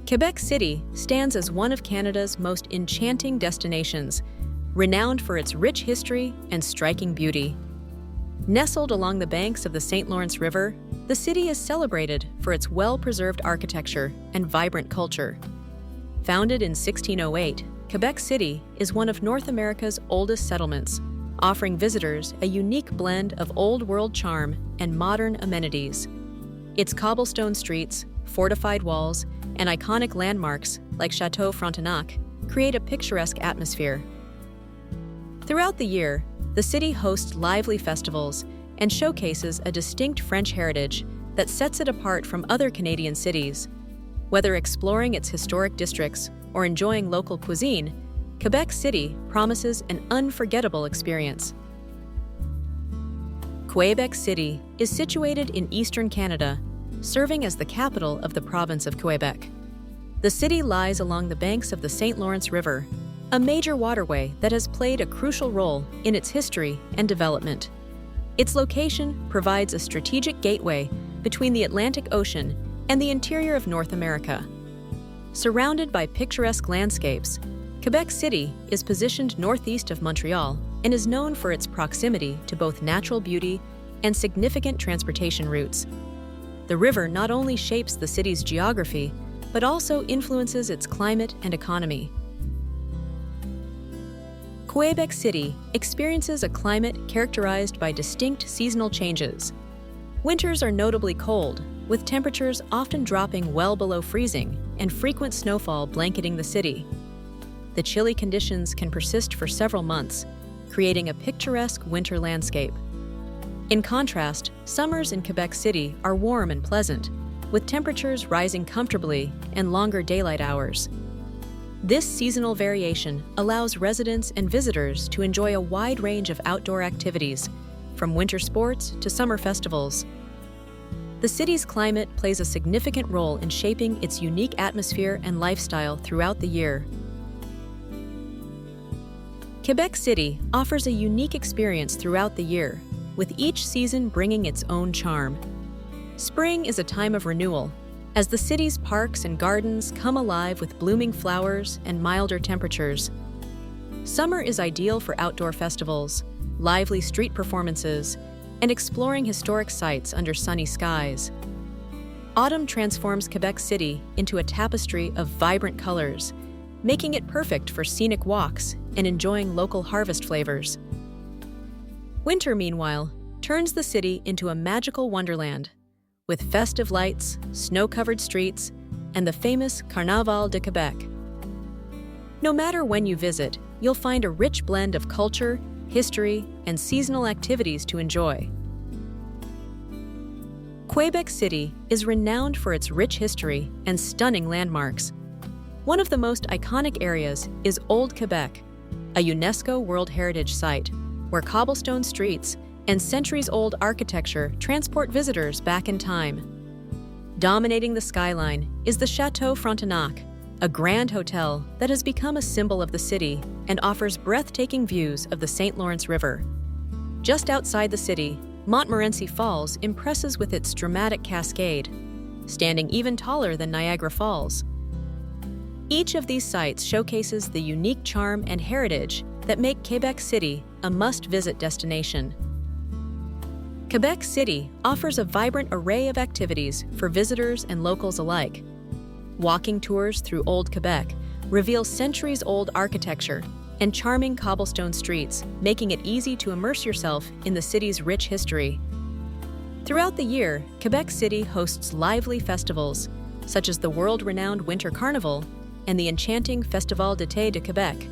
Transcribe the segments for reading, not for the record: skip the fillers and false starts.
Québec City stands as one of Canada's most enchanting destinations, renowned for its rich history and striking beauty. Nestled along the banks of the St. Lawrence River, the city is celebrated for its well-preserved architecture and vibrant culture. Founded in 1608, Québec City is one of North America's oldest settlements, offering visitors a unique blend of old-world charm and modern amenities. Its cobblestone streets, fortified walls, and iconic landmarks like Château Frontenac create a picturesque atmosphere. Throughout the year, the city hosts lively festivals and showcases a distinct French heritage that sets it apart from other Canadian cities. Whether exploring its historic districts or enjoying local cuisine, Québec City promises an unforgettable experience. Québec City is situated in eastern Canada, serving as the capital of the province of Quebec. The city lies along the banks of the St. Lawrence River, a major waterway that has played a crucial role in its history and development. Its location provides a strategic gateway between the Atlantic Ocean and the interior of North America. Surrounded by picturesque landscapes, Québec City is positioned northeast of Montreal and is known for its proximity to both natural beauty and significant transportation routes. The river not only shapes the city's geography, but also influences its climate and economy. Québec City experiences a climate characterized by distinct seasonal changes. Winters are notably cold, with temperatures often dropping well below freezing and frequent snowfall blanketing the city. The chilly conditions can persist for several months, creating a picturesque winter landscape. In contrast, summers in Québec City are warm and pleasant, with temperatures rising comfortably and longer daylight hours. This seasonal variation allows residents and visitors to enjoy a wide range of outdoor activities, from winter sports to summer festivals. The city's climate plays a significant role in shaping its unique atmosphere and lifestyle throughout the year. Québec City offers a unique experience throughout the year, with each season bringing its own charm. Spring is a time of renewal, as the city's parks and gardens come alive with blooming flowers and milder temperatures. Summer is ideal for outdoor festivals, lively street performances, and exploring historic sites under sunny skies. Autumn transforms Québec City into a tapestry of vibrant colors, making it perfect for scenic walks and enjoying local harvest flavors. Winter, meanwhile, turns the city into a magical wonderland, with festive lights, snow-covered streets, and the famous Carnaval de Québec. No matter when you visit, you'll find a rich blend of culture, history, and seasonal activities to enjoy. Québec City is renowned for its rich history and stunning landmarks. One of the most iconic areas is Old Québec, a UNESCO World Heritage Site, where cobblestone streets and centuries-old architecture transport visitors back in time. Dominating the skyline is the Château Frontenac, a grand hotel that has become a symbol of the city and offers breathtaking views of the St. Lawrence River. Just outside the city, Montmorency Falls impresses with its dramatic cascade, standing even taller than Niagara Falls. Each of these sites showcases the unique charm and heritage that make Québec City a must-visit destination. Québec City offers a vibrant array of activities for visitors and locals alike. Walking tours through Old Québec reveal centuries-old architecture and charming cobblestone streets, making it easy to immerse yourself in the city's rich history. Throughout the year, Québec City hosts lively festivals, such as the world-renowned Winter Carnival and the enchanting Festival d'été de Québec,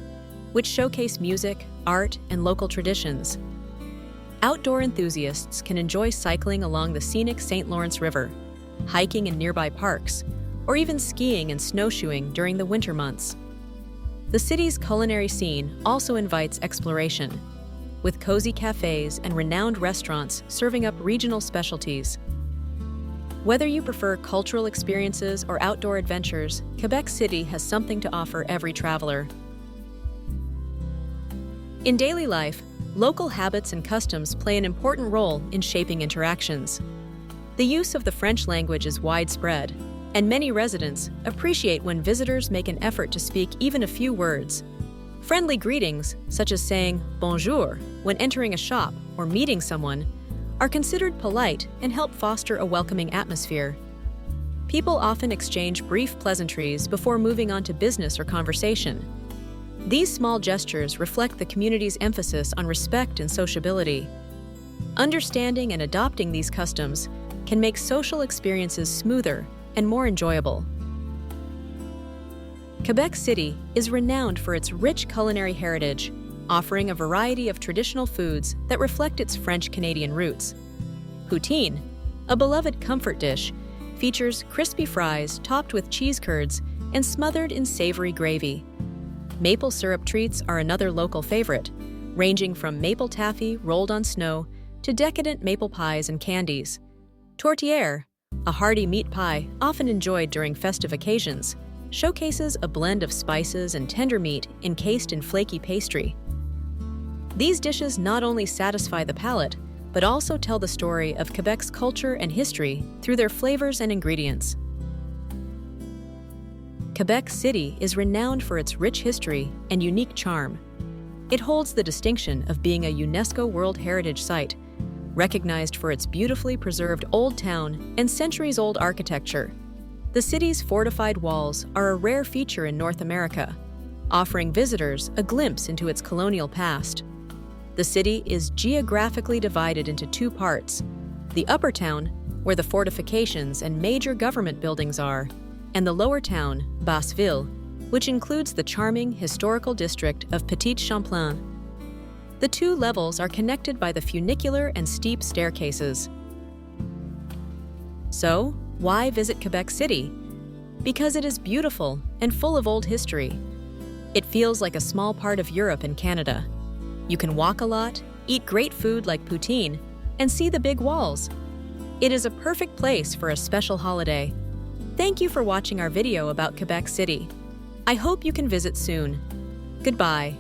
which showcase music, art, and local traditions. Outdoor enthusiasts can enjoy cycling along the scenic St. Lawrence River, hiking in nearby parks, or even skiing and snowshoeing during the winter months. The city's culinary scene also invites exploration, with cozy cafes and renowned restaurants serving up regional specialties. Whether you prefer cultural experiences or outdoor adventures, Québec City has something to offer every traveler. In daily life, local habits and customs play an important role in shaping interactions. The use of the French language is widespread, and many residents appreciate when visitors make an effort to speak even a few words. Friendly greetings, such as saying bonjour when entering a shop or meeting someone, are considered polite and help foster a welcoming atmosphere. People often exchange brief pleasantries before moving on to business or conversation. These small gestures reflect the community's emphasis on respect and sociability. Understanding and adopting these customs can make social experiences smoother and more enjoyable. Québec City is renowned for its rich culinary heritage, offering a variety of traditional foods that reflect its French-Canadian roots. Poutine, a beloved comfort dish, features crispy fries topped with cheese curds and smothered in savory gravy. Maple syrup treats are another local favorite, ranging from maple taffy rolled on snow to decadent maple pies and candies. Tourtière, a hearty meat pie often enjoyed during festive occasions, showcases a blend of spices and tender meat encased in flaky pastry. These dishes not only satisfy the palate, but also tell the story of Quebec's culture and history through their flavors and ingredients. Québec City is renowned for its rich history and unique charm. It holds the distinction of being a UNESCO World Heritage Site, recognized for its beautifully preserved old town and centuries-old architecture. The city's fortified walls are a rare feature in North America, offering visitors a glimpse into its colonial past. The city is geographically divided into two parts: the upper town, where the fortifications and major government buildings are, and the lower town, Basse-Ville, which includes the charming historical district of Petit Champlain. The two levels are connected by the funicular and steep staircases. So, why visit Québec City? Because it is beautiful and full of old history. It feels like a small part of Europe and Canada. You can walk a lot, eat great food like poutine, and see the big walls. It is a perfect place for a special holiday. Thank you for watching our video about Québec City. I hope you can visit soon. Goodbye.